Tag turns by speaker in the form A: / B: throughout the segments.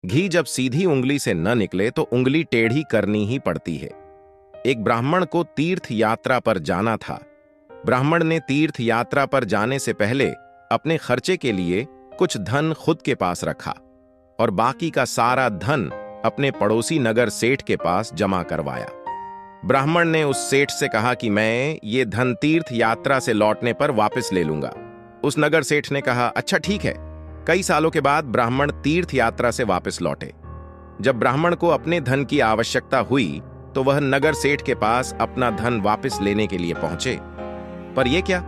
A: घी जब सीधी उंगली से न निकले तो उंगली टेढ़ी करनी ही पड़ती है। एक ब्राह्मण को तीर्थ यात्रा पर जाना था। ब्राह्मण ने तीर्थ यात्रा पर जाने से पहले अपने खर्चे के लिए कुछ धन खुद के पास रखा और बाकी का सारा धन अपने पड़ोसी नगर सेठ के पास जमा करवाया। ब्राह्मण ने उस सेठ से कहा कि मैं ये धन तीर्थ यात्रा से लौटने पर वापस ले लूंगा। उस नगर सेठ ने कहा, अच्छा ठीक है। कई सालों के बाद ब्राह्मण तीर्थ यात्रा से वापस लौटे। जब ब्राह्मण को अपने धन की आवश्यकता हुई तो वह नगर सेठ के पास अपना धन वापस लेने के लिए पहुंचे। पर यह क्या?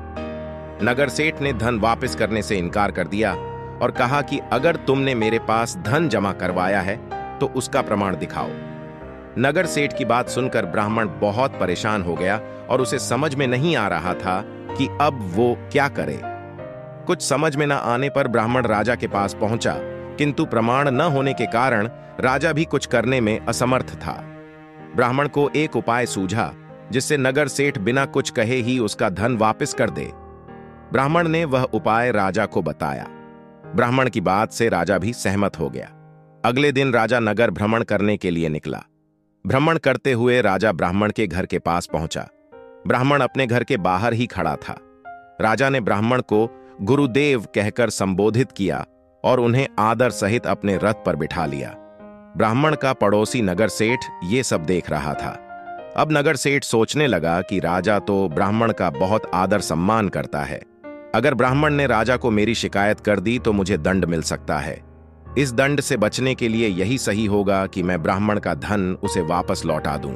A: नगर सेठ ने धन वापस करने से इनकार कर दिया और कहा कि अगर तुमने मेरे पास धन जमा करवाया है तो उसका प्रमाण दिखाओ। नगर सेठ की बात सुनकर ब्राह्मण बहुत परेशान हो गया और उसे समझ में नहीं आ रहा था कि अब वो क्या करे। कुछ समझ में न आने पर ब्राह्मण राजा के पास पहुंचा, किंतु प्रमाण न होने के कारण राजा भी कुछ करने में असमर्थ था। ब्राह्मण को एक उपाय सूझा जिससे नगर सेठ बिना कुछ कहे ही उसका धन वापस कर दे। ब्राह्मण ने वह उपाय राजा को बताया। ब्राह्मण की बात से राजा भी सहमत हो गया। अगले दिन राजा नगर भ्रमण करने के लिए निकला। भ्रमण करते हुए राजा ब्राह्मण के घर के पास पहुंचा। ब्राह्मण अपने घर के बाहर ही खड़ा था। राजा ने ब्राह्मण को गुरुदेव कहकर संबोधित किया और उन्हें आदर सहित अपने रथ पर बिठा लिया। ब्राह्मण का पड़ोसी नगर सेठ ये सब देख रहा था। अब नगर सेठ सोचने लगा कि राजा तो ब्राह्मण का बहुत आदर सम्मान करता है। अगर ब्राह्मण ने राजा को मेरी शिकायत कर दी तो मुझे दंड मिल सकता है। इस दंड से बचने के लिए यही सही होगा कि मैं ब्राह्मण का धन उसे वापस लौटा दूं।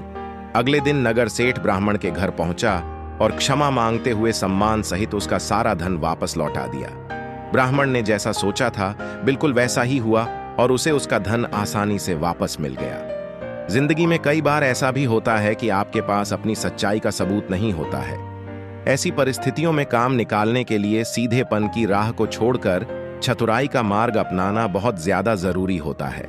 A: अगले दिन नगर सेठ ब्राह्मण के घर पहुंचा और क्षमा मांगते हुए सम्मान सहित उसका सारा धन वापस लौटा दिया। ब्राह्मण ने जैसा सोचा था बिल्कुल वैसा ही हुआ और उसे उसका धन आसानी से वापस मिल गया। जिंदगी में कई बार ऐसा भी होता है कि आपके पास अपनी सच्चाई का सबूत नहीं होता है। ऐसी परिस्थितियों में काम निकालने के लिए सीधेपन की राह को छोड़कर चतुराई का मार्ग अपनाना बहुत ज्यादा जरूरी होता है।